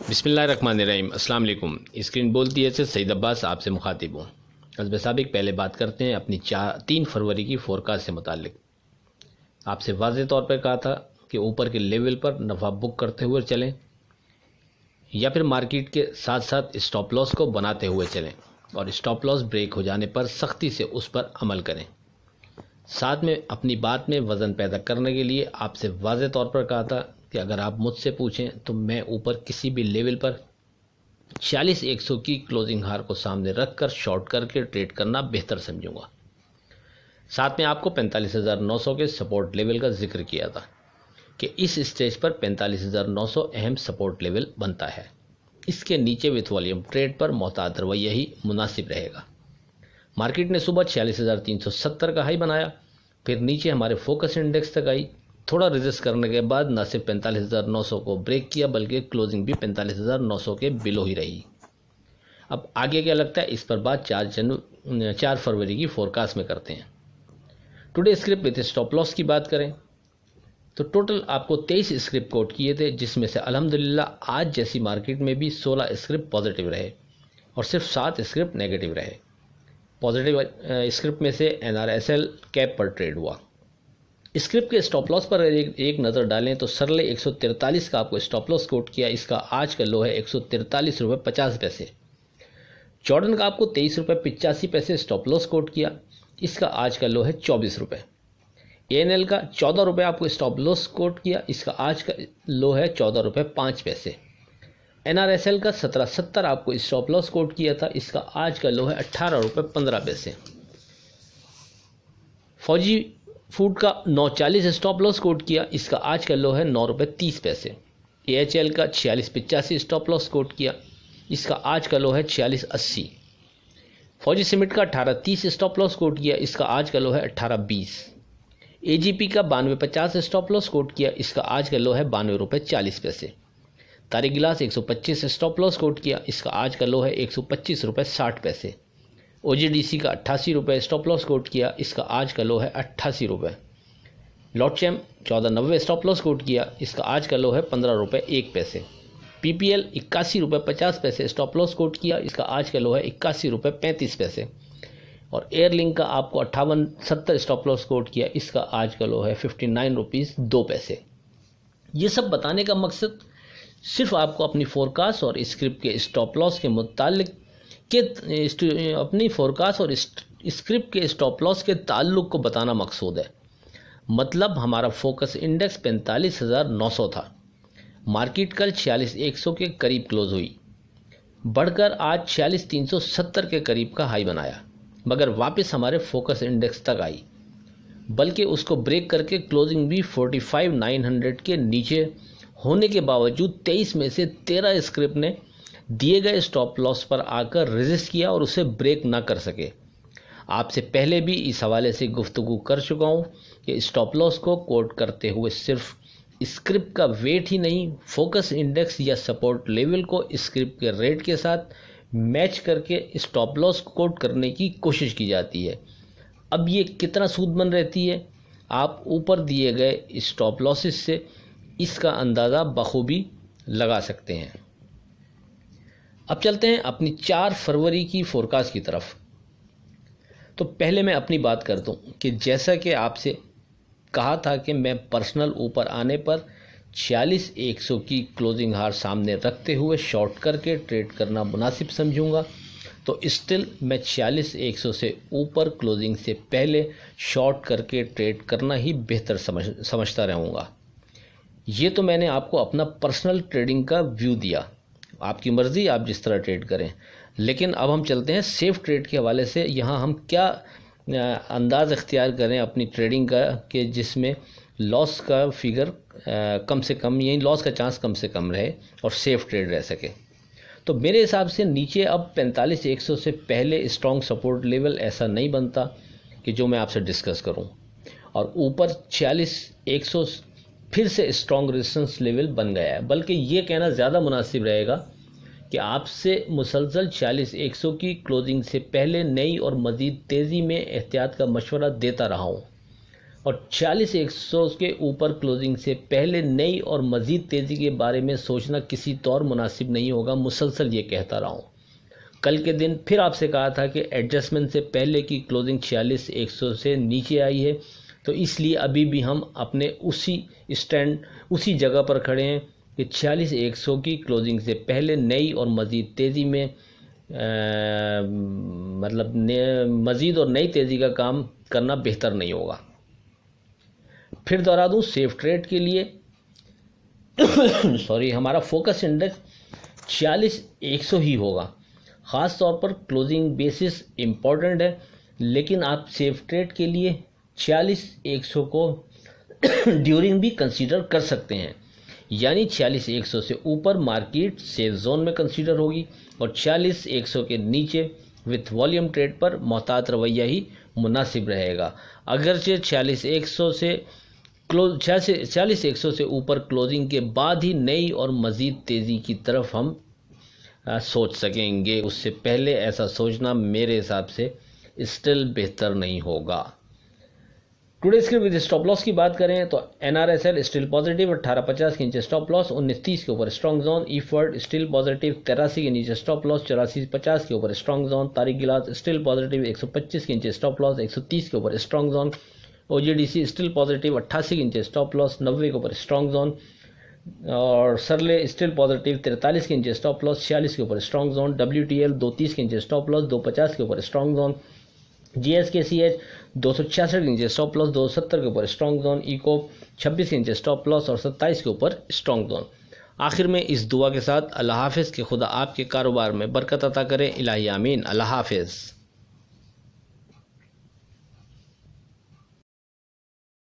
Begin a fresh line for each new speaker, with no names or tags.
बिस्मिल्लाहिर्रहमानिर्रहीम। अस्सलाम वालेकुम। स्क्रीन बोलती है सईद अब्बास आपसे मुखातिब हूँ। हस्ब साबिक पहले बात करते हैं अपनी 3 फरवरी की फोरकास्ट से मुतालिक। आपसे वाज़ेह तौर पर कहा था कि ऊपर के लेवल पर नफ़ा बुक करते हुए चलें या फिर मार्केट के साथ साथ स्टॉप लॉस को बनाते हुए चलें और स्टॉप लॉस ब्रेक हो जाने पर सख्ती से उस पर अमल करें। साथ में अपनी बात में वज़न पैदा करने के लिए आपसे वाज़ेह तौर पर कहा था कि अगर आप मुझसे पूछें तो मैं ऊपर किसी भी लेवल पर 40-100 की क्लोजिंग हार को सामने रखकर शॉर्ट करके ट्रेड करना बेहतर समझूंगा। साथ में आपको 45,900 के सपोर्ट लेवल का जिक्र किया था कि इस स्टेज पर 45,900 अहम सपोर्ट लेवल बनता है। इसके नीचे विथ वॉल्यूम ट्रेड पर मोहतात रवैया ही मुनासिब रहेगा। मार्केट ने सुबह 46,370 का हाई बनाया, फिर नीचे हमारे फोकस इंडेक्स तक आई। थोड़ा रेजिस्ट करने के बाद न सिर्फ 45,900 को ब्रेक किया बल्कि क्लोजिंग भी 45,900 के बिलो ही रही। अब आगे क्या लगता है इस पर बात 4 फरवरी की फोरकास्ट में करते हैं। Today script with stop loss की बात करें तो टोटल आपको 23 स्क्रिप्ट कोट किए थे, जिसमें से अल्हम्दुलिल्लाह आज जैसी मार्केट में भी 16 स्क्रिप्ट पॉजिटिव रहे और सिर्फ 7 स्क्रिप्ट नेगेटिव रहे। पॉजिटिव स्क्रिप्ट में से NRSL कैप पर ट्रेड हुआ। स्क्रिप्ट के स्टॉप लॉस पर एक नज़र डालें तो सरले 143 का आपको स्टॉप लॉस कोट किया, इसका आज का लो है 143 रुपये 50 पैसे। जॉर्डन का आपको 23 रुपये 85 पैसे स्टॉप लॉस कोट किया, इसका आज का लो है 24 रुपये। ANL का 14 रुपये आपको स्टॉप लॉस कोट किया, इसका आज का लो है 14 रुपये 5 पैसे। NRSL का 1770 आपको स्टॉप लॉस कोट किया था, इसका आज का लो है 18 रुपये 15 पैसे। फौजी फूड का 940 स्टॉप लॉस कोट किया, इसका आज का लो है 9 रुपये 30 पैसे। AHL का 4685 स्टॉप लॉस कोट किया, इसका आज का लो है 4680। फौजी सीमेंट का 1830 स्टॉप लॉस कोट किया, इसका आज का लो है 1820। AGP का 9250 स्टॉप लॉस कोट किया, इसका आज का लो है 92 रुपये 40 पैसे। तारिक गिलास 125 स्टॉप लॉस कोट किया, इसका आज का लो है 125 रुपये 60 पैसे। OGDC का 88 रुपये स्टॉप लॉस कोट किया, इसका आज का लो है 88 रुपये। लॉटचैम 1490 स्टॉप लॉस कोट किया, इसका आज का लो है 15 रुपये 1 पैसे। PPL 81 रुपये 50 पैसे स्टॉप लॉस कोट किया, इसका आज का लो है 81 रुपये 35 पैसे। और एयरलिंक का आपको 5870 स्टॉप लॉस कोट किया, इसका आज का लो है 59 रुपीज़ 2 पैसे। ये सब बताने का मकसद सिर्फ आपको अपनी फोरकास्ट और स्क्रिप्ट के स्टॉप लॉस के मुतालिक अपनी फोरकास्ट और स्क्रिप्ट के स्टॉप लॉस के ताल्लुक को बताना मकसूद है। मतलब हमारा फोकस इंडेक्स 45,900 था। मार्केट कल 46,100 के करीब क्लोज हुई, बढ़कर आज 46,370 के करीब का हाई बनाया, मगर वापस हमारे फोकस इंडेक्स तक आई, बल्कि उसको ब्रेक करके क्लोजिंग भी 45,900 के नीचे होने के बावजूद 23 में से 13 स्क्रिप्ट ने दिए गए स्टॉप लॉस पर आकर रेजिस्ट किया और उसे ब्रेक ना कर सके। आपसे पहले भी इस हवाले से गुफ्तगू कर चुका हूँ कि स्टॉप लॉस को कोट करते हुए सिर्फ स्क्रिप्ट का वेट ही नहीं, फोकस इंडेक्स या सपोर्ट लेवल को स्क्रिप्ट के रेट के साथ मैच करके स्टॉप लॉस कोट करने की कोशिश की जाती है। अब ये कितना सूदमंद रहती है, आप ऊपर दिए गए स्टॉप लॉसेस से इसका अंदाज़ा बखूबी लगा सकते हैं। अब चलते हैं अपनी 4 फरवरी की फोरकास्ट की तरफ। तो पहले मैं अपनी बात कर दूं कि जैसा कि आपसे कहा था कि मैं पर्सनल ऊपर आने पर 46,100 की क्लोजिंग हार सामने रखते हुए शॉर्ट करके ट्रेड करना मुनासिब समझूंगा, तो स्टिल मैं 46,100 से ऊपर क्लोजिंग से पहले शॉर्ट करके ट्रेड करना ही बेहतर समझता रहूँगा। ये तो मैंने आपको अपना पर्सनल ट्रेडिंग का व्यू दिया, आपकी मर्ज़ी आप जिस तरह ट्रेड करें। लेकिन अब हम चलते हैं सेफ़ ट्रेड के हवाले से। यहाँ हम क्या अंदाज़ इख्तियार करें अपनी ट्रेडिंग का कि जिसमें लॉस का फिगर कम से कम, यही लॉस का चांस कम से कम रहे और सेफ़ ट्रेड रह सके। तो मेरे हिसाब से नीचे अब 45,100 से पहले स्ट्रॉन्ग सपोर्ट लेवल ऐसा नहीं बनता कि जो मैं आपसे डिस्कस करूं, और ऊपर 46,100 फिर से स्ट्रॉन्ग रेजिस्टेंस लेवल बन गया है। बल्कि ये कहना ज़्यादा मुनासिब रहेगा कि आपसे मुसलसल 46,100 की क्लोजिंग से पहले नई और मज़ीद तेज़ी में एहतियात का मशवरा देता रहा हूँ। और 40,100 के ऊपर क्लोजिंग से पहले नई और मज़ीद तेज़ी के बारे में सोचना किसी तौर मुनासिब नहीं होगा। मुसलसल ये कहता रहा हूँ। कल के दिन फिर आपसे कहा था कि एडजस्टमेंट से पहले की क्लोजिंग 46,100 से नीचे आई है, तो इसलिए अभी भी हम अपने उसी जगह पर खड़े हैं कि 46,100 की क्लोजिंग से पहले नई और मज़ीद तेज़ी में मज़ीद और नई तेज़ी का काम करना बेहतर नहीं होगा। फिर दोहरा दूँ, सेफ ट्रेड के लिए हमारा फोकस इंडेक्स 46,100 ही होगा। ख़ास तौर पर क्लोजिंग बेसिस इम्पॉर्टेंट है, लेकिन आप सेफ ट्रेड के लिए 46,100 को ड्यूरिंग भी कंसीडर कर सकते हैं। यानी 46,100 से ऊपर मार्केट सेफ जोन में कंसीडर होगी और 46,100 के नीचे विथ वॉल्यूम ट्रेड पर मोहतात रवैया ही मुनासिब रहेगा। अगरचे 46,100 से ऊपर क्लोजिंग के बाद ही नई और मज़ीद तेज़ी की तरफ हम सोच सकेंगे, उससे पहले ऐसा सोचना मेरे हिसाब से स्टिल बेहतर नहीं होगा। Today script with stop loss की बात करें तो NRSL स्टिल पॉजिटिव 1850 के नीचे स्टॉप लॉस, 1930 के ऊपर स्ट्रॉन्ग जोन। ईफर्ड स्टिल पॉजिटिव 83 के नीचे स्टॉप लॉस, 8450 के ऊपर स्ट्रॉन्ग जोन। तारिक गिलास स्टिल पॉजिटिव 125 के नीचे स्टॉप लॉस, 130 के ऊपर strong zone. OGDC still positive 88 के नीचे स्टॉप लॉस, 90 के ऊपर स्ट्रॉन्ग जोन। और सरले स्टिल पॉजिटिव 43 के नीचे स्टॉप लॉस, 46 के ऊपर स्ट्रॉन्ग जोन। WTL 230 के नीचे स्टॉप लॉस, 250 के ऊपर स्ट्रॉन्ग जोन। GSKCH 266 के नीचे स्टॉप लॉस, 270 के ऊपर स्ट्रॉन्ग जोन। इको 26 के नीचे स्टॉप लॉस और 27 के ऊपर स्ट्रॉन्ग जोन। आखिर में इस दुआ के साथ अल्लाह हाफिज़ कि खुदा आपके कारोबार में बरकत अता करें। इलाही आमीन। अल्लाह हाफिज़।